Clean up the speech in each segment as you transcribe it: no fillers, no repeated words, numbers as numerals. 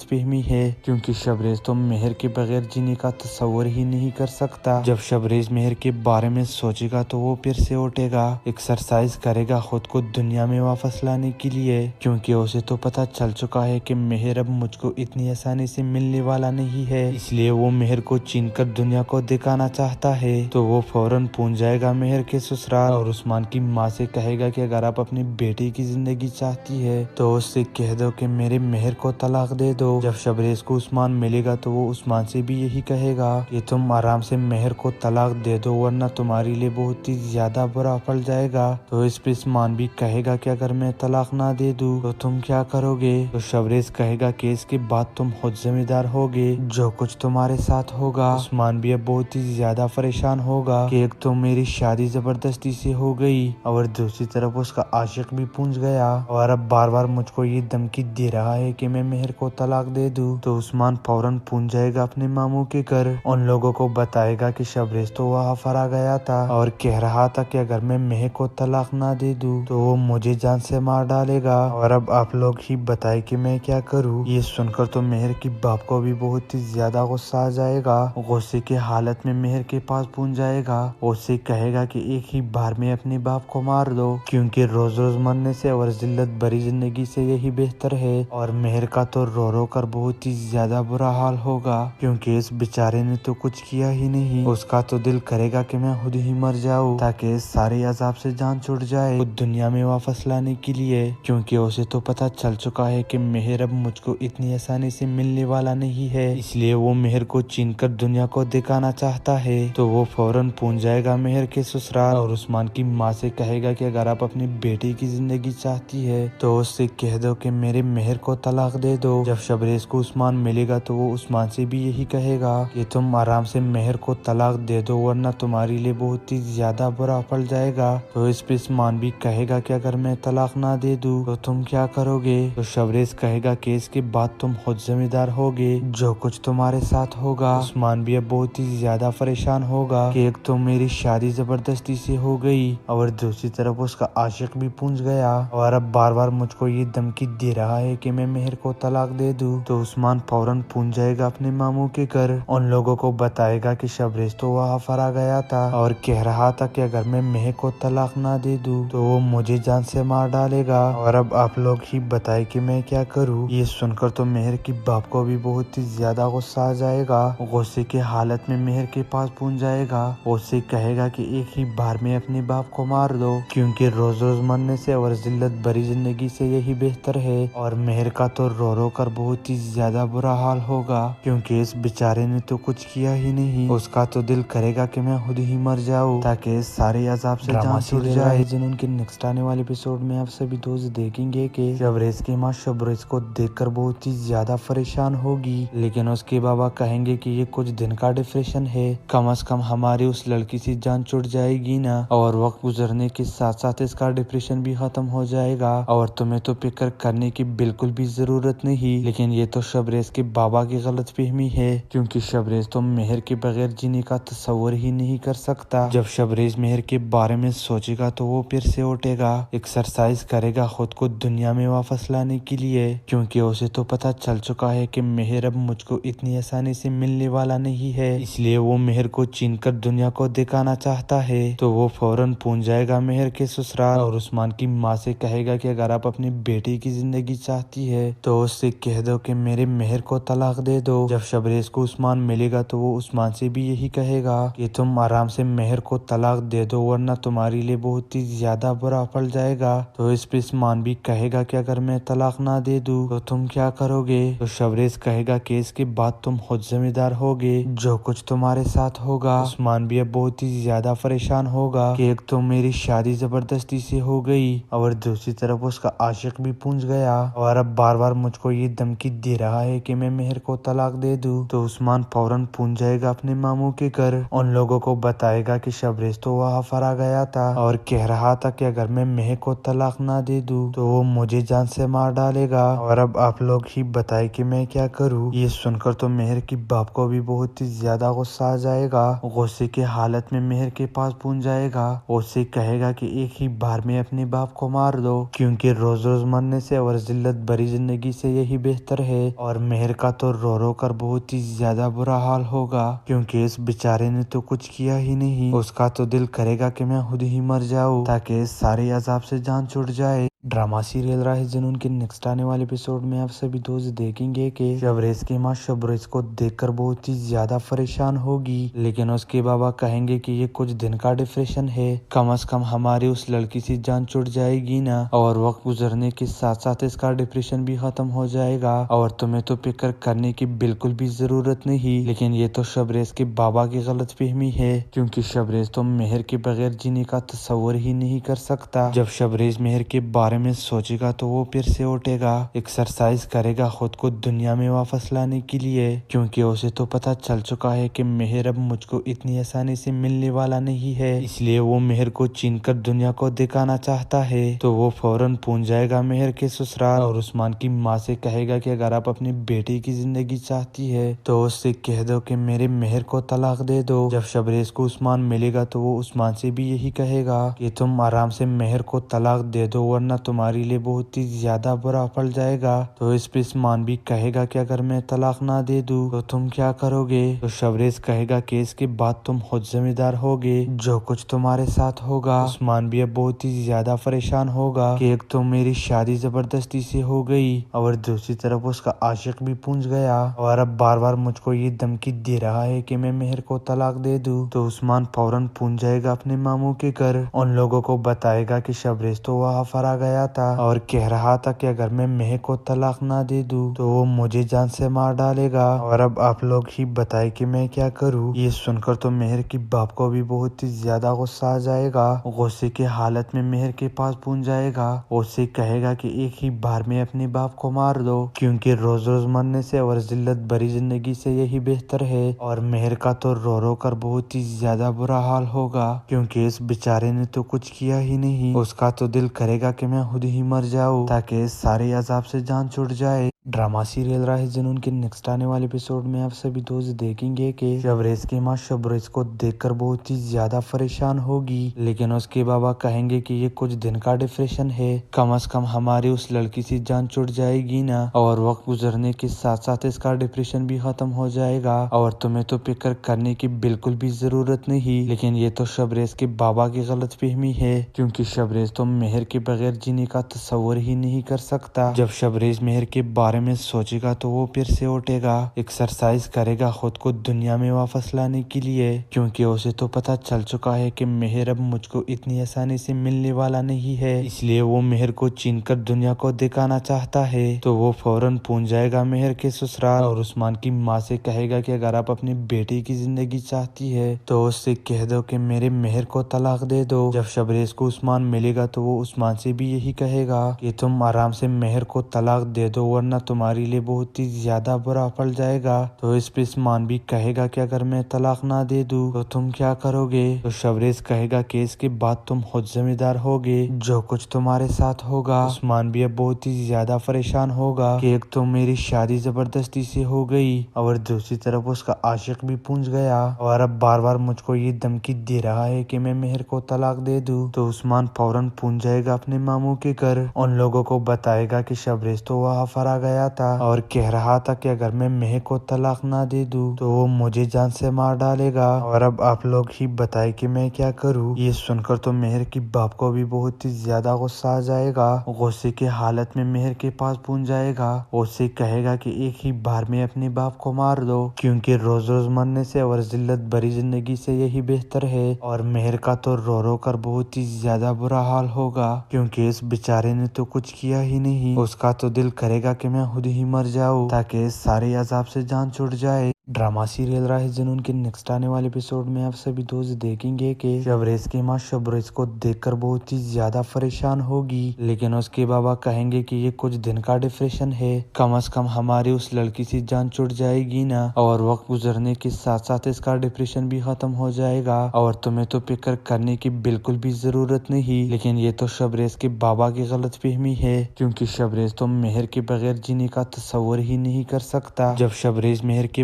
فہمی ہے کیونکہ شبریز تو مہر کے بغیر جینے کا تصور ہی نہیں کر سکتا۔ جب شبریز مہر کے بارے میں سوچے گا تو وہ پھر سے اٹھے گا، ایکسرسائز کرے گا خود کو دنیا میں واپس لانے کے لیے، کیونکہ اسے تو پتا چل چکا ہے کہ مہر اب مجھ کو اتنی آسانی سے ملنے والا نہیں ہے، اس لیے وہ مہر کو چھین کر دنیا کو دکھانا چاہتا ہے۔ تو وہ فوراً پہنچ جائے گا مہر کے سسرال اور عثمان کی ماں سے کہے گا کہ اگر آپ اپنی بیٹی کی زندگی چاہتی ہے تو اس سے کہہ دو کہ میرے مہر کو طلاق دے دو۔ جب شبریز کو عثمان ملے گا تو وہ عثمان سے بھی یہی کہے گا کہ تم آرام سے مہر کو طلاق دے دو ورنہ تمہارے لیے بہت ہی زیادہ برا پڑ جائے گا۔ تو اس پہ عثمان بھی کہے گا کہ اگر میں طلاق نہ دے دوں تو تم کیا کرو گے؟ تو شبریز کہے گا کہ اس کے بعد تم خود ذمہ دار ہوگے جو کچھ تمہارے ساتھ ہوگا۔ عثمان بھی اب بہت ہی زیادہ پریشان ہوگا کہ ایک تو میری شادی زبردستی سے ہو گئی اور دوسری طرف اس کا عاشق بھی پہنچ گیا اور اب بار بار مجھ کو یہ دھمکی دے رہا ہے کہ میں مہر کو طلاق دے دوں۔ تو عثمان فوراً پہنچ جائے گا اپنے ماموں کے گھر، ان لوگوں کو بتائے گا کہ شبریز تو وہاں فرا گیا تھا اور کہہ رہا تھا کہ اگر میں مہر کو طلاق نہ دے دوں تو وہ مجھے جان سے مار ڈالے گا اور اب آپ لوگ ہی بتائے کہ میں کیا کروں۔ یہ سن کر تو مہر کی باپ کو بھی بہت ہی زیادہ غصہ آ جائے گا، غصے کی حالت میں مہر کے پاس پہنچ جائے گا، اسے کہے گا کہ ایک ہی بار میں اپنے باپ کو مار دو کیونکہ روز روز مرنے سے اور ذلت بھری زندگی سے یہی بہتر ہے۔ اور مہر کا تو رو رو کر بہت ہی زیادہ برا حال ہوگا کیونکہ اس بیچارے نے تو کچھ کیا ہی نہیں، اس کا تو دل کرے گا کہ میں خود ہی مر جاؤں تاکہ اس سارے عذاب سے جان چھوٹ جائے خود دنیا میں واپس لانے کے لیے، کیونکہ اسے تو پتا چل چکا ہے کہ مہر اب مجھ کو اتنی آسانی سے ملنے والا نہیں ہے، اس لیے وہ مہر کو چھین کر دنیا کو دکھانا چاہتا ہے۔ تو وہ فوراً پہنچ جائے گا مہر کے سسرال اور عثمان کی ماں سے کہے گا کہ اگر آپ اپنی بیٹی کی زندگی چاہتی ہے تو اس سے کہہ دو کہ میرے مہر کو طلاق دے دو۔ جب شبریز کو عثمان ملے گا تو وہ عثمان سے بھی یہی کہے گا کہ تم آرام سے مہر کو طلاق دے دو ورنہ تمہارے لیے بہت ہی زیادہ برا پڑ جائے گا۔ تو اس پہ عثمان بھی کہے گا کہ اگر میں طلاق نہ دے دوں تو تم کیا کرو گے؟ تو شبریز کہے گا کہ اس کے بعد تم خود ذمہ دار ہوگے جو کچھ تمہارے ساتھ ہوگا۔ عثمان بھی اب بہت ہی زیادہ پریشان ہوگا کہ ایک تو میری شادی زبردستی سے ہو گئی اور دوسری طرف اس کا عاشق بھی پہنچ گیا اور اب بار بار مجھ کو یہ دھمکی دے رہا ہے کہ میں مہر کو طلاق دے دوں۔ تو عثمان فوراً پہنچ جائے گا اپنے ماموں کے گھر، ان لوگوں کو بتائے گا کہ شبریز تو وہاں فرا گیا تھا اور کہہ رہا تھا کہ اگر میں مہر کو طلاق نہ دے دوں تو وہ مجھے جان سے مار ڈالے گا اور اب آپ لوگ ہی بتائے کہ میں کیا کروں۔ یہ سن کر تو مہر کی باپ کو بھی بہت ہی زیادہ غصہ آ جائے گا، غصے کی حالت میں مہر کے پاس پہنچ جائے گا، اسے کہے گا کہ ایک ہی بار میں اپنے باپ کو مار دو کیونکہ روز روز مرنے سے اور ذلت بھری زندگی سے یہی بہتر ہے۔ اور مہر کا تو رو رو کر بہت ہی زیادہ برا حال ہوگا کیونکہ اس بیچارے نے تو کچھ کیا ہی نہیں، اس کا تو دل کرے گا کہ میں خود ہی مر جاؤں تاکہ اس سارے عذاب سے جان چھوٹ جائے۔ جنہوں کے نیکسٹ آنے والے ایپیسوڈ میں آپ سبھی دوست دیکھیں گے کہ شبریز کی ماں شبریز کو دیکھ کر بہت ہی زیادہ پریشان ہوگی، لیکن اس کے بابا کہیں گے کہ یہ کچھ دن کا ڈپریشن ہے، کم از کم ہماری اس لڑکی سے جان چھوٹ جائے گی نا، اور وقت گزرنے کے ساتھ ساتھ اس کا ڈپریشن بھی ختم ہو جائے گا اور تمہیں تو فکر کرنے کی بالکل بھی ضرورت نہیں۔ لیکن یہ تو شبریز کے بابا کی غلط فہمی ہے کیونکہ شبریز تو مہر کے بغیر جینے کا تصور ہی نہیں کر سکتا۔ جب شبریز مہر کے بارے میں سوچے گا تو وہ پھر سے اٹھے گا، ایکسرسائز کرے گا خود کو دنیا میں واپس لانے کے لیے، کیونکہ اسے تو پتا چل چکا ہے کہ مہر اب مجھ کو اتنی آسانی سے ملنے والا نہیں ہے، اس لیے وہ مہر کو چھین کر دنیا کو دکھانا چاہتا ہے۔ تو وہ فوراً پہنچ جائے گا مہر کے سسرال اور عثمان کی ماں سے کہے گا کہ اگر آپ اپنی بیٹی کی زندگی چاہتی ہے تو اس سے کہہ دو کہ میرے مہر کو طلاق دے دو۔ جب شبریز کو عثمان ملے گا تو وہ عثمان سے بھی یہی کہے گا کہ تم آرام سے مہر کو طلاق دے دو ورنہ تمہارے لیے بہت ہی زیادہ برا پڑ جائے گا۔ تو اس پہ عثمان بھی کہے گا کہ اگر میں طلاق نہ دے دوں تو تم کیا کرو گے؟ تو شبریز کہے گا کہ اس کے بعد تم خود ذمہ دار ہوگے جو کچھ تمہارے ساتھ ہوگا۔ عثمان بھی اب بہت ہی زیادہ پریشان ہوگا کہ ایک تو میری شادی زبردستی سے ہو گئی اور دوسری طرف اس کا عاشق بھی پہنچ گیا اور اب بار بار مجھ کو یہ دھمکی دے رہا ہے کہ میں مہر کو طلاق دے دوں۔ تو عثمان فوراً پہنچ جائے گا اپنے ماموں کے گھر، ان لوگوں کو بتائے گا کہ شبریز تو وہاں فرا گیا تھا اور کہہ رہا تھا کہ اگر میں مہر کو طلاق نہ دے دوں تو وہ مجھے جان سے مار ڈالے گا اور اب آپ لوگ ہی بتائے کہ میں کیا کروں۔ یہ سن کر تو مہر کی باپ کو بھی بہت ہی زیادہ غصہ آ جائے گا، غصے کی حالت میں مہر کے پاس پہنچ جائے گا، اسے کہے گا کہ ایک ہی بار میں اپنے باپ کو مار دو کیونکہ روز روز مرنے سے اور ذلت بھری زندگی سے یہی بہتر بہتر ہے، اور مہر کا تو رو رو کر بہت ہی زیادہ برا حال ہوگا، کیونکہ اس بیچارے نے تو کچھ کیا ہی نہیں۔ اس کا تو دل کرے گا کہ میں خود ہی مر جاؤں تاکہ اس سارے عذاب سے جان چھوٹ جائے۔ ڈرامہ سیریل راہ جنون کے نیکسٹ آنے والے ایپیسوڈ میں آپ سبھی دوست دیکھیں گے کہ شبریز کی ماں شبریز کو دیکھ کر بہت ہی زیادہ پریشان ہوگی، لیکن اس کے بابا کہیں گے کہ یہ کچھ دن کا ڈپریشن ہے، کم از کم ہماری اس لڑکی سے جان چھوٹ جائے گی نا، اور وقت گزرنے کے ساتھ ساتھ اس کا ڈپریشن بھی ختم ہو جائے گا، اور تمہیں تو فکر کرنے کی بالکل بھی ضرورت نہیں۔ لیکن یہ تو شبریز کے بابا کی غلط فہمی ہے، کیونکہ شبریز تو مہر کے بغیر جینے کا تصور ہی نہیں کر سکتا۔ جب شبریز مہر کے بارے میں سوچے گا تو وہ پھر سے اٹھے گا، ایکسرسائز کرے گا خود کو دنیا میں واپس لانے کے لیے، کیونکہ اسے تو پتا چل چکا ہے کہ مہر اب مجھ کو اتنی آسانی سے ملنے والا نہیں ہے، اس لیے وہ مہر کو چھین کر دنیا کو دکھانا چاہتا ہے۔ تو وہ فوراً پہنچ جائے گا مہر کے سسرال، اور عثمان کی ماں سے کہے گا کہ اگر آپ اپنی بیٹی کی زندگی چاہتی ہے تو اس سے کہہ دو کہ میرے مہر کو طلاق دے دو۔ جب شبریز کو عثمان ملے گا تو وہ عثمان سے بھی یہی کہے گا کہ تم آرام سے مہر کو طلاق دے دو، ورنہ تمہارے لیے بہت ہی زیادہ برا پڑ جائے گا۔ تو اس پہ عثمان بھی کہے گا کہ اگر میں طلاق نہ دے دوں تو تم کیا کرو گے؟ تو شبریز کہے گا کہ اس کے بعد تم خود ذمہ دار ہوگے جو کچھ تمہارے ساتھ ہوگا۔ عثمان بھی اب بہت ہی زیادہ پریشان ہوگا کہ ایک تو میری شادی زبردستی سے ہو گئی، اور دوسری طرف اس کا عاشق بھی پہنچ گیا، اور اب بار بار مجھ کو یہ دھمکی دے رہا ہے کہ میں مہر کو طلاق دے دوں۔ تو عثمان فوراً پہنچ جائے گا اپنے ماموں کے گھر، ان لوگوں کو بتائے گا کہ شبریز تو وہاں فرا گیا تھا اور کہہ رہا تھا کہ اگر میں مہر کو طلاق نہ دے دوں تو وہ مجھے جان سے مار ڈالے گا، اور اب آپ لوگ ہی بتائیں کہ میں کیا کروں۔ یہ سن کر تو مہر کی باپ کو بھی بہت ہی زیادہ غصہ آ جائے گا، غصے کے حالت میں مہر کے پاس پہنچ جائے گا، اسے کہے گا کہ ایک ہی بار میں اپنے باپ کو مار دو، کیونکہ روز روز مرنے سے اور ذلت بری زندگی سے یہی بہتر ہے۔ اور مہر کا تو رو رو کر بہت ہی زیادہ برا حال ہوگا، کیونکہ اس بیچارے نے تو کچھ کیا ہی نہیں۔ اس کا تو دل کرے گا کہ میں خود ہی مر جاؤں تاکہ اس سارے عذاب سے جان چھوٹ جائے۔ ڈرامہ سیریل راہ جنون کے نیکسٹ آنے والے ایپیسوڈ میں آپ سبھی دوست دیکھیں گے کہ شبریز کی ماں شبریز کو دیکھ کر بہت ہی زیادہ پریشان ہوگی، لیکن اس کے بابا کہیں گے کہ یہ کچھ دن کا ڈپریشن ہے، کم از کم ہماری اس لڑکی سے جان چھوٹ جائے گی نا، اور وقت گزرنے کے ساتھ ساتھ اس کا ڈپریشن بھی ختم ہو جائے گا، اور تمہیں تو فکر کرنے کی بالکل بھی ضرورت نہیں۔ لیکن یہ تو شبریز کے بابا کی غلط فہمی ہے، کیونکہ شبریز تو مہر کے بغیر جینے کا تصور ہی نہیں کر سکتا۔ جب شبریز مہر کے بارے میں سوچے گا تو وہ پھر سے اٹھے گا، ایکسرسائز کرے گا خود کو دنیا میں واپس لانے کے لیے، کیونکہ اسے تو پتا چل چکا ہے کہ مہر اب مجھ کو اتنی آسانی سے ملنے والا نہیں ہے، اس لیے وہ مہر کو چھین کر دنیا کو دکھانا چاہتا ہے۔ تو وہ فوراً پہنچ جائے گا مہر کے سسرال، اور عثمان کی ماں سے کہے گا کہ اگر آپ اپنی بیٹی کی زندگی چاہتی ہے تو اس سے کہہ دو کہ میرے مہر کو طلاق دے دو۔ جب شبریز کو عثمان ملے گا تو وہ عثمان سے بھی یہی کہے گا کہ تم آرام سے مہر کو طلاق دے دو، ورنہ تمہارے لیے بہت ہی زیادہ برا پڑ جائے گا۔ تو اس پہ عثمان بھی کہے گا کہ اگر میں طلاق نہ دے دوں تو تم کیا کرو گے؟ تو شبریز کہے گا کہ اس کے بعد تم خود ذمہ دار ہوگے جو کچھ تمہارے ساتھ ہوگا۔ عثمان بھی اب بہت ہی زیادہ پریشان ہوگا کہ ایک تو میری شادی زبردستی سے ہو گئی، اور دوسری طرف اس کا عاشق بھی پہنچ گیا، اور اب بار بار مجھ کو یہ دھمکی دے رہا ہے کہ میں مہر کو طلاق دے دوں۔ تو عثمان فوراً پہنچ جائے گا اپنے ماموں کے گھر، ان لوگوں کو بتائے گا کہ شبریز تو وہاں فرا گیا تھا اور کہہ رہا تھا کہ اگر میں مہر کو طلاق نہ دے دوں تو وہ مجھے جان سے مار ڈالے گا، اور اب آپ لوگ ہی بتائیں کہ میں کیا کروں۔ یہ سن کر تو مہر کی باپ کو بھی بہت ہی زیادہ غصہ آ جائے گا، غصے کے حالت میں مہر کے پاس پہنچ جائے گا، اسے کہے گا کہ ایک ہی بار میں اپنے باپ کو مار دو، کیونکہ روز روز مرنے سے اور ذلت بری زندگی سے یہی بہتر ہے۔ اور مہر کا تو رو رو کر بہت ہی زیادہ برا حال ہوگا، کیونکہ اس بیچارے نے تو کچھ کیا ہی نہیں، اس کا تو دل کرے گا کہ میں خود ہی مر جاؤں تاکہ اس سارے عذاب سے جان چھوٹ جائے۔ ڈرامہ سیریل راہ جنون کے نیکسٹ آنے والے ایپیسوڈ میں آپ سبھی دوست دیکھیں گے کہ شبریز کی ماں شبریز کو دیکھ کر بہت ہی زیادہ پریشان ہوگی، لیکن اس کے بابا کہیں گے کہ یہ کچھ دن کا ڈپریشن ہے، کم از کم ہماری اس لڑکی سے جان چھوٹ جائے گی نا، اور وقت گزرنے کے ساتھ ساتھ اس کا ڈپریشن بھی ختم ہو جائے گا، اور تمہیں تو فکر کرنے کی بالکل بھی ضرورت نہیں۔ لیکن یہ تو شبریز کے بابا کی غلط فہمی ہے، کیونکہ شبریز تو مہر کے بغیر جینے کا تصور ہی نہیں کر سکتا۔ جب شبریز مہر کے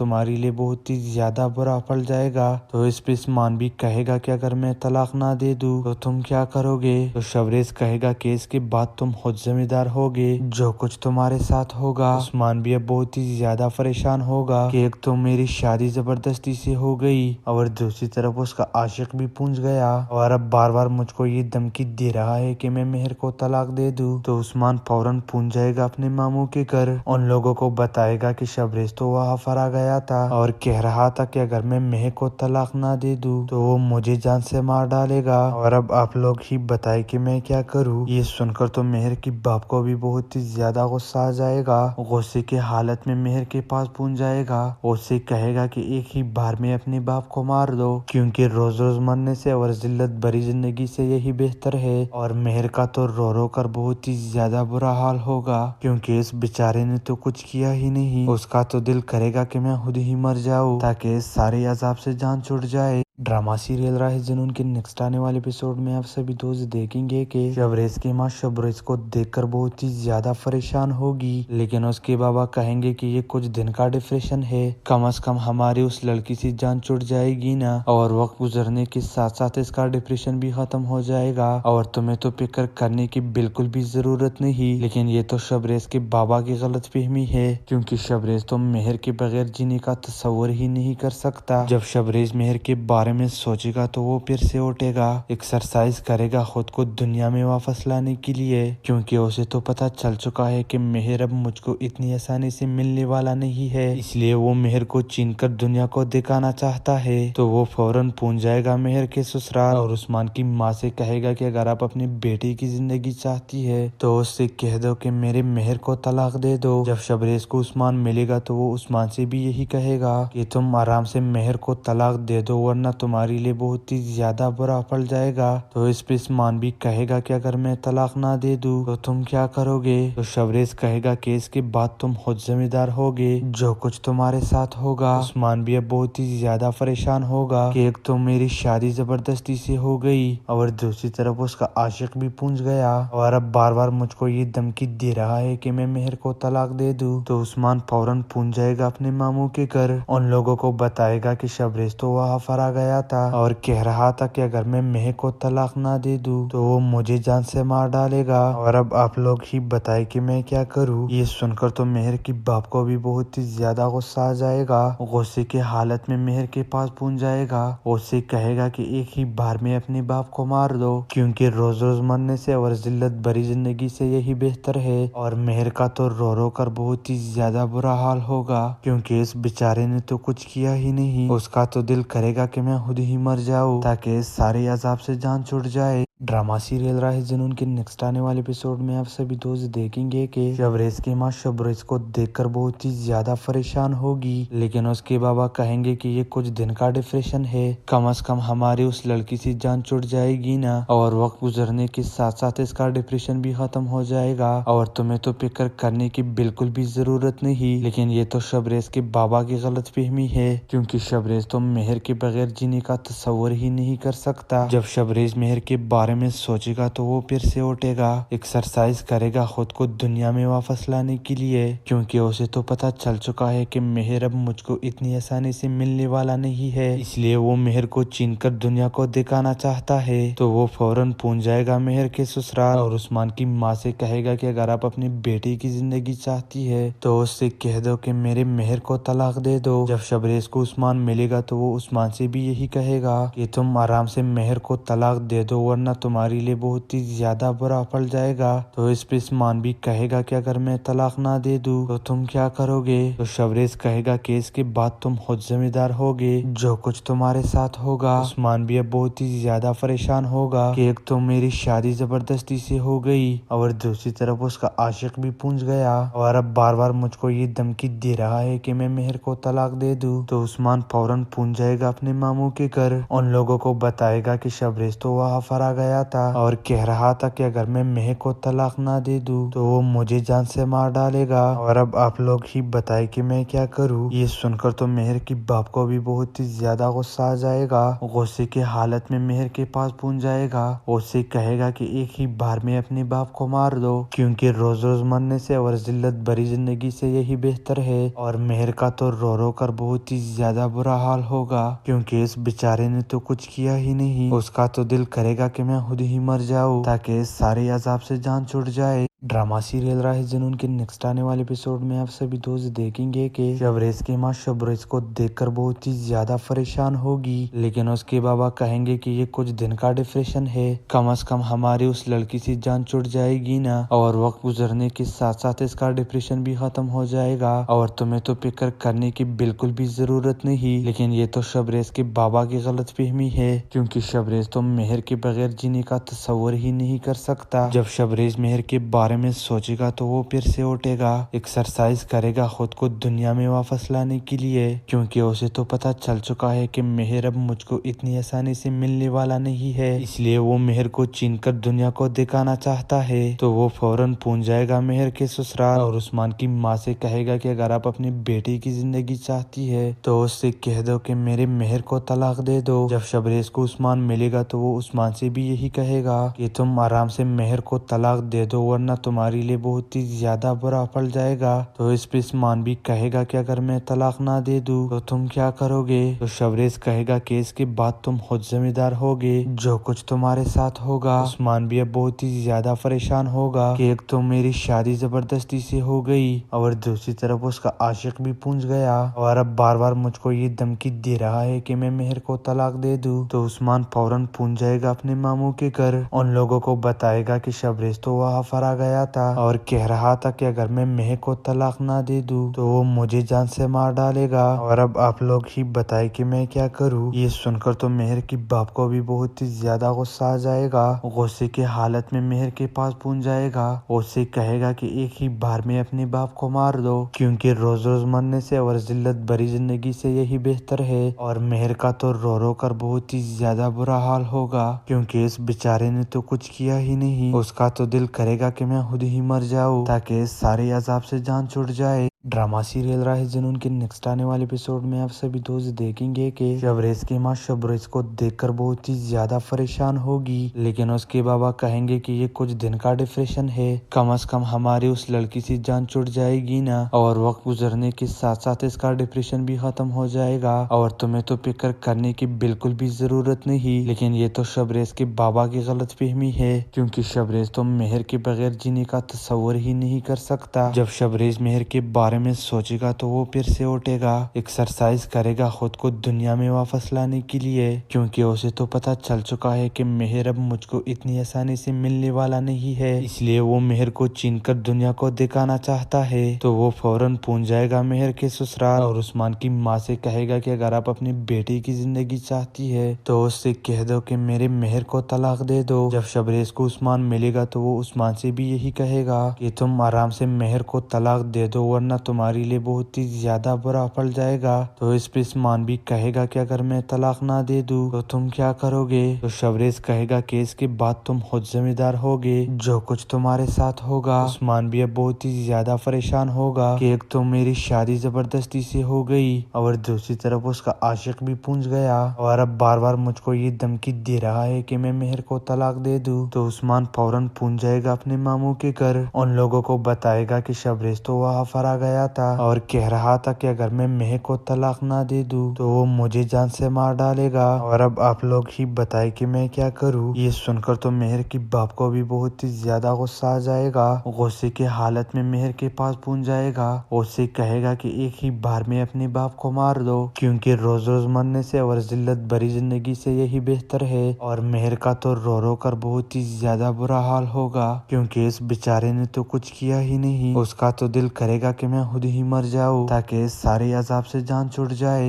تمہارے لیے بہت ہی زیادہ برا پڑ جائے گا۔ تو اس پہ عثمان بھی کہے گا کہ اگر میں طلاق نہ دے دوں تو تم کیا کرو گے؟ تو شبریز کہے گا کہ اس کے بعد تم خود ذمہ دار ہوگے جو کچھ تمہارے ساتھ ہوگا۔ عثمان بھی اب بہت ہی زیادہ پریشان ہوگا کہ ایک تو میری شادی زبردستی سے ہو گئی اور دوسری طرف اس کا عاشق بھی پہنچ گیا اور اب بار بار مجھ کو یہ دھمکی دے رہا ہے کہ میں مہر کو طلاق دے دوں۔ تو عثمان فوراً پہنچ جائے گا اپنے ماموں کے گھر، ان لوگوں کو بتائے گا کہ شبریز تو وہاں پر آ گیا تھا اور کہہ رہا تھا کہ اگر میں مہر کو طلاق نہ دے دوں تو وہ مجھے جان سے مار ڈالے گا اور اب آپ لوگ ہی بتائے کہ میں کیا کروں۔ یہ سن کر تو مہر کی باپ کو بھی بہت ہی زیادہ غصہ آ جائے گا، غصے کے حالت میں مہر کے پاس پہنچ جائے گا، اسے کہے گا کہ ایک ہی بار میں اپنے باپ کو مار دو کیونکہ روز روز مرنے سے اور ذلت بھری زندگی سے یہی بہتر ہے۔ اور مہر کا تو رو رو کر بہت ہی زیادہ برا حال ہوگا کیونکہ اس بیچارے نے تو کچھ کیا ہی نہیں، اس کا تو دل کرے گا کہ میں خود ہی مر جاؤں تاکہ اس سارے عذاب سے جان چھوٹ جائے۔ ڈرامہ سیریل راہ جنون کے نیکسٹ آنے والے ایپیسوڈ میں آپ سبھی دوست دیکھیں گے کہ شبریز کی ماں شبریز کو دیکھ کر بہت ہی زیادہ پریشان ہوگی، لیکن اس کے بابا کہیں گے کہ یہ کچھ دن کا ڈپریشن ہے، کم از کم ہماری اس لڑکی سے جان چھوٹ جائے گی نا، اور وقت گزرنے کے ساتھ ساتھ اس کا ڈپریشن بھی ختم ہو جائے گا اور تمہیں تو فکر کرنے کی بالکل بھی ضرورت نہیں۔ لیکن یہ تو شبریز کے بابا کی غلط فہمی ہے کیونکہ شبریز تو مہر کے بغیر جینے کا تصور ہی نہیں کر سکتا۔ جب شبریز مہر کے بارے میں سوچے گا تو وہ پھر سے اٹھے گا، ایکسرسائز کرے گا خود کو دنیا میں واپس لانے کے لیے کیونکہ اسے تو پتا چل چکا ہے کہ مہر اب مجھ کو اتنی آسانی سے ملنے والا نہیں ہے، اس لیے وہ مہر کو چھین کر دنیا کو دکھانا چاہتا ہے۔ تو وہ فوراً پہنچ جائے گا مہر کے سسرال اور عثمان کی ماں سے کہے گا کہ اگر آپ اپنی بیٹی کی زندگی چاہتی ہے تو اس سے کہہ دو کہ میرے مہر کو طلاق دے دو۔ جب شبریز کو عثمان ملے گا تو وہ عثمان سے بھی یہی کہے گا کہ تم آرام سے مہر کو طلاق دے دو ورنہ تمہارے لیے بہت ہی زیادہ برا پڑ جائے گا۔ تو اس پہ عثمان بھی کہے گا کہ اگر میں طلاق نہ دے دوں تو تم کیا کرو گے؟ تو شبریز کہے گا کہ اس کے بعد تم خود ذمہ دار ہوگے جو کچھ تمہارے ساتھ ہوگا۔ عثمان بھی اب بہت ہی زیادہ پریشان ہوگا کہ ایک تو میری شادی زبردستی سے ہو گئی اور دوسری طرف اس کا عاشق بھی پہنچ گیا اور اب بار بار مجھ کو یہ دھمکی دے رہا ہے کہ میں مہر کو طلاق دے دوں۔ تو عثمان فوراً پہنچ جائے گا اپنے ماموں کے گھر، ان لوگوں کو بتائے گا کہ شبریز تو وہاں پر آ گیا تھا اور کہہ رہا تھا کہ اگر میں مہر کو طلاق نہ دے دوں تو وہ مجھے جان سے مار ڈالے گا اور اب آپ لوگ ہی بتائے کہ میں کیا کروں۔ یہ سن کر تو مہر کی باپ کو بھی بہت ہی زیادہ غصہ آ جائے گا، غصے کے حالت میں مہر کے پاس پہنچ جائے گا، اسے کہے گا کہ ایک ہی بار میں اپنے باپ کو مار دو کیونکہ روز روز مرنے سے اور ذلت بھری زندگی سے یہی بہتر ہے۔ اور مہر کا تو رو رو کر بہت ہی زیادہ برا حال ہوگا کیونکہ اس بیچارے نے تو کچھ کیا ہی نہیں، اس کا تو دل کرے گا کہ میں خود ہی مر جاؤں تاکہ اس سارے عذاب سے جان چھوٹ جائے۔ ڈرامہ سیریل راہ جنون کے نیکسٹ آنے والے ایپیسوڈ میں آپ سبھی دوست دیکھیں گے کہ شبریز کی ماں شبریز کو دیکھ کر بہت ہی زیادہ پریشان ہوگی، لیکن اس کے بابا کہیں گے کہ یہ کچھ دن کا ڈپریشن ہے، کم از کم ہماری اس لڑکی سے جان چھوٹ جائے گی نا، اور وقت گزرنے کے ساتھ ساتھ اس کا ڈپریشن بھی ختم ہو جائے گا اور تمہیں تو فکر کرنے کی بالکل بھی ضرورت نہیں۔ لیکن یہ تو شبریز کے بابا کی غلط فہمی ہے کیونکہ شبریز تو مہر کے بغیر جینے کا تصور ہی نہیں کر سکتا۔ جب شبریز مہر کے بارے میں سوچے گا تو وہ پھر سے اٹھے گا، ایکسرسائز کرے گا خود کو دنیا میں واپس لانے کے لیے کیونکہ اسے تو پتا چل چکا ہے کہ مہر اب مجھ کو اتنی آسانی سے ملنے والا نہیں ہے، اس لیے وہ مہر کو چھین کر دنیا کو دکھانا چاہتا ہے۔ تو وہ فوراً پہنچ جائے گا مہر کے سسرال اور عثمان کی ماں سے کہے گا کہ اگر آپ اپنی بیٹی کی زندگی چاہتی ہے تو اس سے کہہ دو کہ میرے مہر کو طلاق دے دو۔ جب شبریز کو عثمان ملے گا تو وہ عثمان سے بھی یہی کہے گا کہ تم آرام سے مہر کو طلاق دے دو ورنہ تمہارے لیے بہت ہی زیادہ برا پڑ جائے گا۔ تو اس پہ عثمان بھی کہے گا کہ اگر میں طلاق نہ دے دوں تو تم کیا کرو گے؟ تو شبریز کہے گا کہ اس کے بعد تم خود ذمہ دار ہوگے جو کچھ تمہارے ساتھ ہوگا۔ عثمان بھی اب بہت ہی زیادہ پریشان ہوگا کہ ایک تو میری شادی زبردستی سے ہو گئی اور دوسری طرف اس کا عاشق بھی پہنچ گیا اور اب بار بار مجھ کو یہ دھمکی دے رہا ہے کہ میں مہر کو طلاق دے دوں۔ تو عثمان فوراً پہنچ جائے گا اپنے ماموں کے گھر، ان لوگوں کو بتائے گا کہ شبریز تو وہاں پر آ گیا گیا تھا اور کہہ رہا تھا کہ اگر میں مہر کو طلاق نہ دے دوں تو وہ مجھے جان سے مار ڈالے گا، اور اب آپ لوگ ہی بتائیں کہ میں کیا کروں۔ یہ سن کر تو مہر کی باپ کو بھی بہت ہی زیادہ غصہ آ جائے گا۔ غصے کے حالت میں مہر کے پاس پہنچ جائے گا، اسے کہے گا کہ ایک ہی بار میں اپنے باپ کو مار دو، کیونکہ روز روز مرنے سے اور ذلت بھری زندگی سے یہی بہتر ہے۔ اور مہر کا تو رو رو کر بہت ہی زیادہ برا حال ہوگا، کیونکہ اس بیچارے نے تو کچھ کیا ہی نہیں۔ اس کا تو دل کرے گا کہ میں خود ہی مر جاؤں تاکہ اس سارے عذاب سے جان چھوٹ جائے۔ ڈرامہ سیریل راہ جنون کے نیکسٹ آنے والے ایپیسوڈ میں آپ سبھی دوست دیکھیں گے کہ شبریز کی ماں شبریز کو دیکھ کر بہت ہی زیادہ پریشان ہوگی، لیکن اس کے بابا کہیں گے کہ یہ کچھ دن کا ڈپریشن ہے، کم از کم ہماری اس لڑکی سے جان چھوٹ جائے گی نا، اور وقت گزرنے کے ساتھ ساتھ اس کا ڈپریشن بھی ختم ہو جائے گا، اور تمہیں تو فکر کرنے کی بالکل بھی ضرورت نہیں۔ لیکن یہ تو شبریز کے بابا کی غلط فہمی ہے، کیونکہ شبریز تو مہر کے بغیر جینے کا تصور ہی نہیں کر سکتا۔ جب شبریز مہر کے بارے میں سوچے گا تو وہ پھر سے اٹھے گا، ایکسرسائز کرے گا خود کو دنیا میں واپس لانے کے لیے، کیونکہ اسے تو پتا چل چکا ہے کہ مہر اب مجھ کو اتنی آسانی سے ملنے والا نہیں ہے، اس لیے وہ مہر کو چھین کر دنیا کو دکھانا چاہتا ہے۔ تو وہ فوراً پہنچ جائے گا مہر کے سسرال، اور عثمان کی ماں سے کہے گا کہ اگر آپ اپنی بیٹی کی زندگی چاہتی ہے تو اس سے کہہ دو کہ میرے مہر کو طلاق دے دو۔ جب شبریز کو عثمان ملے گا تو وہ عثمان سے بھی یہی کہے گا کہ تم آرام سے مہر کو طلاق دے دو، ورنہ تمہارے لیے بہت ہی زیادہ برا پڑ جائے گا۔ تو اس پہ عثمان بھی کہے گا کہ اگر میں طلاق نہ دے دوں تو تم کیا کرو گے؟ تو شبریز کہے گا کہ اس کے بعد تم خود ذمہ دار ہوگے جو کچھ تمہارے ساتھ ہوگا۔ عثمان بھی اب بہت ہی زیادہ پریشان ہوگا کہ ایک تو میری شادی زبردستی سے ہو گئی، اور دوسری طرف اس کا عاشق بھی پہنچ گیا، اور اب بار بار مجھ کو یہ دھمکی دے رہا ہے کہ میں مہر کو طلاق دے دوں۔ تو عثمان فوراً پہنچ جائے گا اپنے ماموں کے گھر، ان لوگوں کو بتائے گا کہ شبریز تو وہاں فرا گیا تھا اور کہہ رہا تھا کہ اگر میں مہر کو طلاق نہ دے دوں تو وہ مجھے جان سے مار ڈالے گا، اور اب آپ لوگ ہی بتائیں کہ میں کیا کروں۔ یہ سن کر تو مہر کی باپ کو بھی بہت ہی زیادہ غصہ آ جائے گا، غصے کے حالت میں مہر کے پاس پہنچ جائے گا، اسے کہے گا کہ ایک ہی بار میں اپنے باپ کو مار دو، کیونکہ روز روز مرنے سے اور ذلت بھری زندگی سے یہی بہتر ہے۔ اور مہر کا تو رو رو کر بہت ہی زیادہ برا حال ہوگا، کیونکہ اس بیچارے نے تو کچھ کیا ہی نہیں۔ اس کا تو دل کرے گا کہ میں خود ہی مر جاؤں تاکہ اس سارے عذاب سے جان چھوٹ جائے۔ ڈرامہ سیریل راہ جنون کے نیکسٹ آنے والے ایپیسوڈ میں آپ سبھی دوست دیکھیں گے کہ شبریز کی ماں شبریز کو دیکھ کر بہت ہی زیادہ پریشان ہوگی، لیکن اس کے بابا کہیں گے کہ یہ کچھ دن کا ڈپریشن ہے، کم از کم ہماری اس لڑکی سے جان چھوٹ جائے گی نا، اور وقت گزرنے کے ساتھ ساتھ اس کا ڈپریشن بھی ختم ہو جائے گا، اور تمہیں تو فکر کرنے کی بالکل بھی ضرورت نہیں۔ لیکن یہ تو شبریز کے بابا کی غلط فہمی ہے، کیونکہ شبریز تو مہر کے بغیر جینے کا تصور ہی نہیں کر سکتا۔ جب شبریز مہر کے بارے میں سوچے گا تو وہ پھر سے اٹھے گا، ایکسرسائز کرے گا خود کو دنیا میں واپس لانے کے لیے، کیونکہ اسے تو پتا چل چکا ہے کہ مہر اب مجھ کو اتنی آسانی سے ملنے والا نہیں ہے، اس لیے وہ مہر کو چھین کر دنیا کو دکھانا چاہتا ہے۔ تو وہ فوراً پہنچ جائے گا مہر کے سسرال، اور عثمان کی ماں سے کہے گا کہ اگر آپ اپنی بیٹی کی زندگی چاہتی ہے تو اس سے کہہ دو کہ میرے مہر کو طلاق دے دو۔ جب شبریز کو عثمان ملے گا تو وہ عثمان سے بھی یہی کہے گا کہ تم آرام سے مہر کو طلاق دے دو، ورنہ تمہارے لیے بہت ہی زیادہ برا پڑ جائے گا۔ تو اس پہ عثمان بھی کہے گا کہ اگر میں طلاق نہ دے دوں تو تم کیا کرو گے؟ تو شبریز کہے گا کہ اس کے بعد تم خود ذمہ دار ہوگے جو کچھ تمہارے ساتھ ہوگا۔ عثمان بھی اب بہت ہی زیادہ پریشان ہوگا کہ ایک تو میری شادی زبردستی سے ہو گئی، اور دوسری طرف اس کا عاشق بھی پہنچ گیا، اور اب بار بار مجھ کو یہ دھمکی دے رہا ہے کہ میں مہر کو طلاق دے دوں۔ تو عثمان فوراً پہنچ جائے گا اپنے ماموں کے گھر، ان لوگوں کو بتائے گا کہ شبریز تو وہاں فرا گیا تھا اور کہہ رہا تھا کہ اگر میں مہر کو طلاق نہ دے دوں تو وہ مجھے جان سے مار ڈالے گا، اور اب آپ لوگ ہی بتائیں کہ میں کیا کروں۔ یہ سن کر تو مہر کی باپ کو بھی بہت ہی زیادہ غصہ آ جائے گا، غصے کے حالت میں مہر کے پاس پہنچ جائے گا، اسے کہے گا کہ ایک ہی بار میں اپنے باپ کو مار دو، کیونکہ روز روز مرنے سے اور ذلت بھری زندگی سے یہی بہتر ہے۔ اور مہر کا تو رو رو کر بہت ہی زیادہ برا حال ہوگا، کیونکہ اس بیچارے نے تو کچھ کیا ہی نہیں۔ اس کا تو دل کرے گا کہ میں خود ہی مر جاؤں تاکہ اس سارے عذاب سے جان چھوٹ جائے۔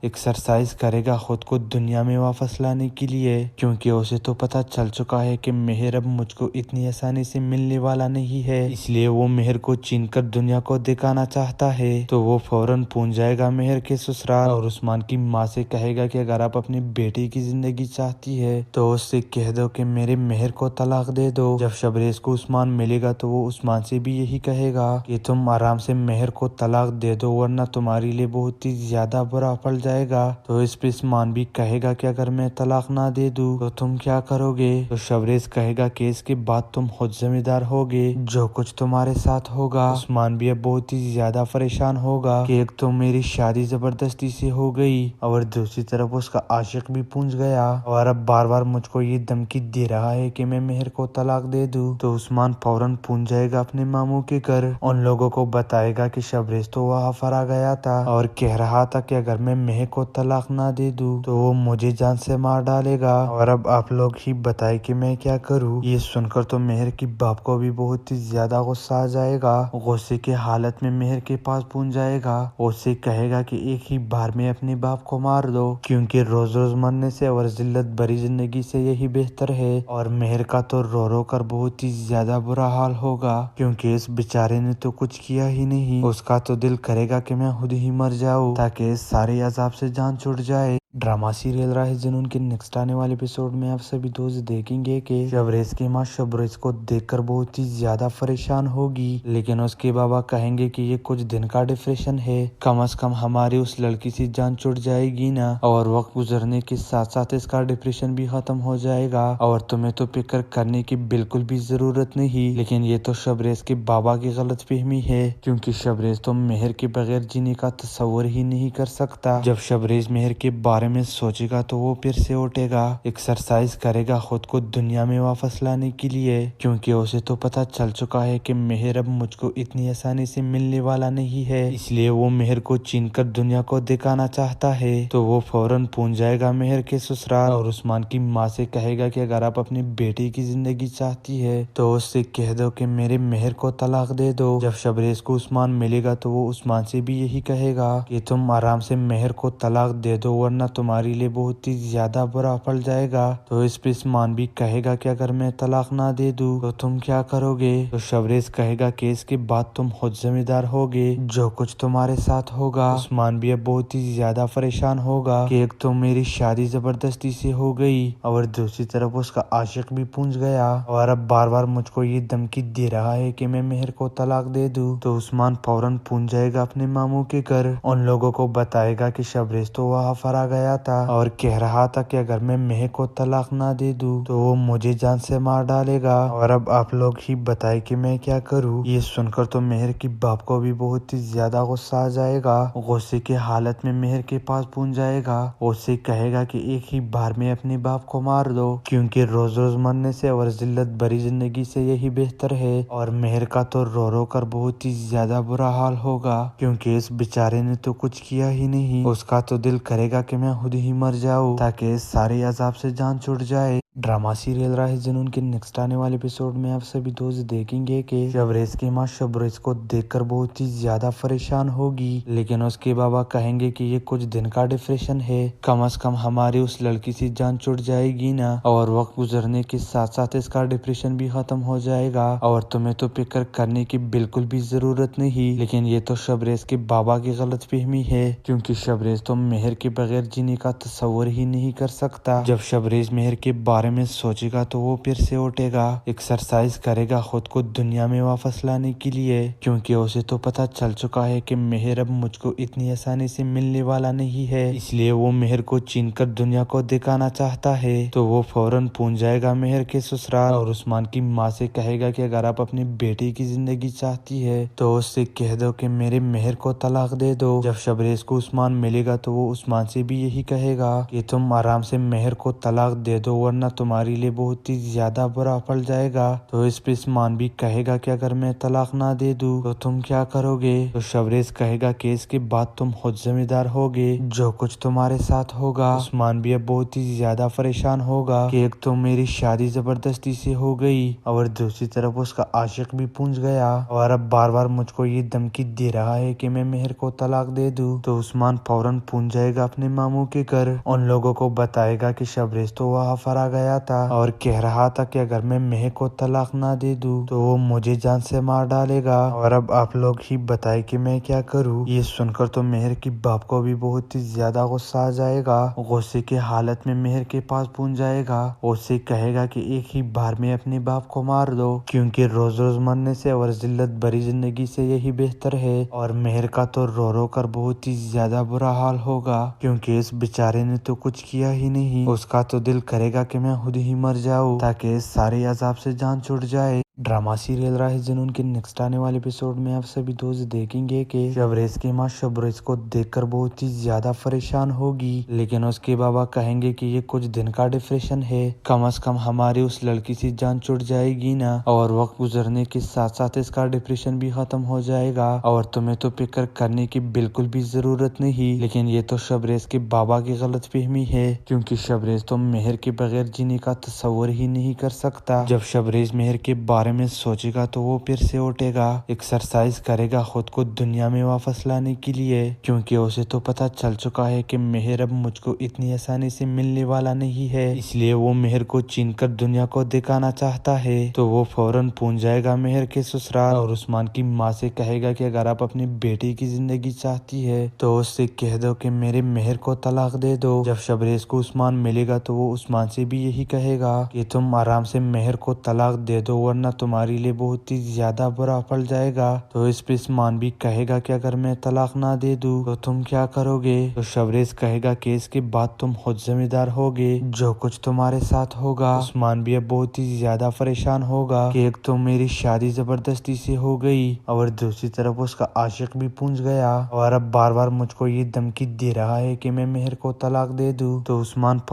ایکسرسائز کرے گا خود کو دنیا میں واپس لانے کے لیے، کیونکہ اسے تو پتا چل چکا ہے کہ مہر اب مجھ کو اتنی آسانی سے ملنے والا نہیں ہے، اس لیے وہ مہر کو چھین کر دنیا کو دکھانا چاہتا ہے۔ تو وہ فوراً پہنچ جائے گا مہر کے سسرال اور عثمان کی ماں سے کہے گا کہ اگر آپ اپنی بیٹی کی زندگی چاہتی ہے تو اس سے کہہ دو کہ میرے مہر کو طلاق دے دو۔ جب شبریز کو عثمان ملے گا تو وہ عثمان سے بھی یہی کہے گا کہ تم آرام سے مہر کو طلاق دے دو ورنہ تمہارے لیے بہت ہی زیادہ برا پڑ جائے گا۔ تو اس پہ عثمان بھی کہے گا کہ اگر میں طلاق نہ دے دوں تو تم کیا کرو گے؟ تو شبریز کہے گا کہ اس کے بعد تم خود ذمہ دار ہوگے جو کچھ تمہارے ساتھ ہوگا۔ عثمان بھی اب بہت ہی زیادہ پریشان ہوگا کہ ایک تو میری شادی زبردستی سے ہو گئی اور دوسری طرف اس کا عاشق بھی پہنچ گیا اور اب بار بار مجھ کو یہ دھمکی دے رہا ہے کہ میں مہر کو طلاق دے دوں۔ تو عثمان فوراً پہنچ جائے گا اپنے ماموں کے گھر، ان لوگوں کو بتائے گا کہ شبریز تو وہاں فرا گیا تھا اور کہہ رہا تھا کہ اگر میں مہر کو طلاق نہ دے دوں تو وہ مجھے جان سے مار ڈالے گا اور اب آپ لوگ ہی بتائے کہ میں کیا کروں۔ یہ سن کر تو مہر کی باپ کو بھی بہت ہی زیادہ غصہ آ جائے گا، غصے کے حالت میں مہر کے پاس پہنچ جائے گا، اسے کہے گا کہ ایک ہی بار میں اپنے باپ کو مار دو، کیونکہ روز روز مرنے سے اور ذلت بھری زندگی سے یہی بہتر ہے۔ اور مہر کا تو رو رو کر بہت ہی زیادہ برا حال ہوگا کیونکہ اس بیچارے نے تو کچھ کیا ہی نہیں، اس کا تو دل کرے گا کہ میں خود ہی مر جاؤں تاکہ اس سارے عذاب سے جان چھوٹ جائے۔ ڈرامہ سیریل راہ جنون کے نیکسٹ آنے والے ایپیسوڈ میں آپ سبھی دوست دیکھیں گے کہ شبریز کی ماں شبریز کو دیکھ کر بہت ہی زیادہ پریشان ہوگی، لیکن اس کے بابا کہیں گے کہ یہ کچھ دن کا ڈپریشن ہے، کم از کم ہماری اس لڑکی سے جان چھوٹ جائے گی نا، اور وقت گزرنے کے ساتھ ساتھ اس کا ڈپریشن بھی ختم ہو جائے گا اور تمہیں تو فکر کرنے کی بالکل بھی ضرورت نہیں۔ لیکن یہ تو شبریز کے بابا کی غلط فہمی ہے کیونکہ شبریز تو مہر کے بغیر جینے کا تصور ہی نہیں کر سکتا۔ جب شبریز مہر کے بارے میں سوچے گا تو وہ پھر سے اٹھے گا، ایکسرسائز کرے گا خود کو دنیا میں واپس لانے کے لیے، کیونکہ اسے تو پتا چل چکا ہے کہ مہر اب مجھ کو اتنی آسانی سے ملنے والا نہیں ہے، اس لیے وہ مہر کو چھین کر دنیا کو دکھانا چاہتا ہے۔ تو وہ فوراً پہنچ جائے گا مہر کے سسرال اور عثمان کی ماں سے کہے گا کہ اگر آپ اپنی بیٹی کی زندگی چاہتی ہے تو اس سے کہہ دو کہ میرے مہر کو طلاق دے دو۔ جب شبریز کو عثمان ملے گا تو وہ عثمان سے بھی یہی کہے گا کہ تم آرام سے مہر کو طلاق دے دو ورنہ تمہارے لیے بہت ہی زیادہ برا پڑ جائے گا۔ تو اس پہ عثمان بھی کہے گا کہ اگر میں طلاق نہ دے دوں تو تم کیا کرو گے؟ تو شبریز کہے گا کہ اس کے بعد تم خود ذمہ دار ہوگے جو کچھ تمہارے ساتھ ہوگا۔ عثمان بھی اب بہت ہی زیادہ پریشان ہوگا کہ ایک تو میری شادی زبردستی سے ہو گئی اور دوسری طرف اس کا عاشق بھی پہنچ گیا اور اب بار بار مجھ کو یہ دھمکی دے رہا ہے کہ میں مہر کو طلاق دے دوں۔ تو عثمان فوراً پہنچ جائے گا اپنے ماموں کے گھر، ان لوگوں کو بتائے گا کہ شبریز تو وہاں فرا گیا تھا اور کہہ رہا تھا کہ اگر میں مہر کو طلاق نہ دے دوں تو وہ مجھے جان سے مار ڈالے گا اور اب آپ لوگ ہی بتائے کہ میں کیا کروں۔ یہ سن کر تو مہر کی باپ کو بھی بہت ہی زیادہ غصہ آ جائے گا، غصے کے حالت میں مہر کے پاس پہنچ جائے گا، اسے کہے گا کہ ایک ہی بار میں اپنے باپ کو مار دو، کیونکہ روز روز مرنے سے اور ذلت بھری زندگی سے یہی بہتر ہے۔ اور مہر کا تو رو رو کر بہت ہی زیادہ برا حال ہوگا کیونکہ اس بیچارے نے تو کچھ کیا ہی نہیں، اس کا تو دل کرے گا کہ میں خود ہی مر جاؤں تاکہ اس سارے عذاب سے جان چھوٹ جائے۔ ڈرامہ سیریل راہ جنون کے نیکسٹ آنے والے ایپیسوڈ میں آپ سبھی دوست دیکھیں گے کہ شبریز کی ماں شبریز کو دیکھ کر بہت ہی زیادہ پریشان ہوگی، لیکن اس کے بابا کہیں گے کہ یہ کچھ دن کا ڈپریشن ہے، کم از کم ہماری اس لڑکی سے جان چھوٹ جائے گی نا، اور وقت گزرنے کے ساتھ ساتھ اس کا ڈپریشن بھی ختم ہو جائے گا اور تمہیں تو فکر کرنے کی بالکل بھی ضرورت نہیں۔ لیکن یہ تو شبریز کے بابا کی غلط فہمی ہے کیونکہ شبریز تو مہر کے بغیر جینے کا تصور ہی نہیں کر سکتا۔ جب شبریز مہر کے بارے میں سوچے گا تو وہ پھر سے اٹھے گا، ایکسرسائز کرے گا خود کو دنیا میں واپس لانے کے لیے، کیونکہ اسے تو پتا چل چکا ہے کہ مہر اب مجھ کو اتنی آسانی سے ملنے والا نہیں ہے، اس لیے وہ مہر کو چھین کر دنیا کو دکھانا چاہتا ہے۔ تو وہ فوراً پہنچ جائے گا مہر کے سسرال اور عثمان کی ماں سے کہے گا کہ اگر آپ اپنی بیٹی کی زندگی چاہتی ہے تو اس سے کہہ دو کہ میرے مہر کو طلاق دے دو۔ جب شبریز کو عثمان ملے گا تو وہ عثمان سے بھی یہی کہے گا کہ تم آرام سے مہر کو طلاق دے دو ورنہ تمہارے لیے بہت ہی زیادہ برا پڑ جائے گا۔ تو اس پہ عثمان بھی کہے گا کہ اگر میں طلاق نہ دے دوں تو تم کیا کرو گے؟ تو شبریز کہے گا کہ اس کے بعد تم خود ذمہ دار ہوگے جو کچھ تمہارے ساتھ ہوگا۔ عثمان بھی اب بہت ہی زیادہ پریشان ہوگا کہ ایک تو میری شادی زبردستی سے ہو گئی اور دوسری طرف اس کا عاشق بھی پہنچ گیا اور اب بار بار مجھ کو یہ دھمکی دے رہا ہے کہ میں مہر کو طلاق دے دوں۔ تو عثمان فوراً پہنچ جائے گا اپنے ماموں کے گھر، ان لوگوں کو بتائے گا کہ شبریز تو وہاں فرا گیا تھا اور کہہ رہا تھا کہ اگر میں مہر کو طلاق نہ دے دوں تو وہ مجھے جان سے مار ڈالے گا اور اب آپ لوگ ہی بتائے کہ میں کیا کروں۔ یہ سن کر تو مہر کی باپ کو بھی بہت ہی زیادہ غصہ آ جائے گا، غصے کی حالت میں مہر کے پاس پہنچ جائے گا، اس سے کہے گا کہ ایک ہی بار میں اپنے باپ کو مار دو کیونکہ روز روز مرنے سے اور ذلت بھری زندگی سے یہی بہتر ہے۔ اور مہر کا تو رو رو کر بہت ہی زیادہ برا حال ہوگا کیونکہ اس بیچارے نے تو کچھ کیا ہی نہیں، اس کا تو دل کرے گا کہ میں خود ہی مر جاؤں تاکہ اس سارے عذاب سے جان چھوٹ جائے۔ ڈرامہ سیریل راہ جنون کے نیکسٹ آنے والے ایپیسوڈ میں آپ سبھی دوست دیکھیں گے کہ شبریز کی ماں شبریز کو دیکھ کر بہت ہی زیادہ پریشان ہوگی، لیکن اس کے بابا کہیں گے کہ یہ کچھ دن کا ڈپریشن ہے، کم از کم ہماری اس لڑکی سے جان چھوٹ جائے گی نا، اور وقت گزرنے کے ساتھ ساتھ اس کا ڈپریشن بھی ختم ہو جائے گا اور تمہیں تو فکر کرنے کی بالکل بھی ضرورت نہیں۔ لیکن یہ تو شبریز کے بابا کی غلط فہمی ہے کیونکہ شبریز تو مہر کے بغیر جینے کا تصور ہی نہیں کر سکتا۔ جب شبریز مہر کے بارے میں سوچے گا تو وہ پھر سے اٹھے گا، ایکسرسائز کرے گا خود کو دنیا میں واپس لانے کے لیے کیونکہ اسے تو پتا چل چکا ہے کہ مہر اب مجھ کو اتنی آسانی سے ملنے والا نہیں ہے، اس لیے وہ مہر کو چھین کر دنیا کو دکھانا چاہتا ہے۔ تو وہ فوراً پہنچ جائے گا مہر کے سسرال اور عثمان کی ماں سے کہے گا کہ اگر آپ اپنی بیٹی کی زندگی چاہتی ہے تو اس سے کہہ دو کہ میرے مہر کو طلاق دے دو۔ جب شبریز کو عثمان ملے گا تو وہ عثمان سے بھی یہی کہے گا کہ تم آرام سے مہر کو طلاق دے دو ورنہ تمہارے لیے بہت ہی زیادہ برا پڑ جائے گا۔ تو اس پہ عثمان بھی کہے گا کہ اگر میں طلاق نہ دے دوں تو تم کیا کرو گے؟ تو شبریز کہے گا کہ اس کے بعد تم خود ذمہ دار ہوگے جو کچھ تمہارے ساتھ ہوگا۔ عثمان بھی اب بہت ہی زیادہ پریشان ہوگا کہ ایک تو میری شادی زبردستی سے ہو گئی اور دوسری طرف اس کا عاشق بھی پہنچ گیا اور اب بار بار مجھ کو یہ دھمکی دے رہا ہے کہ میں مہر کو طلاق دے دوں۔ تو عثمان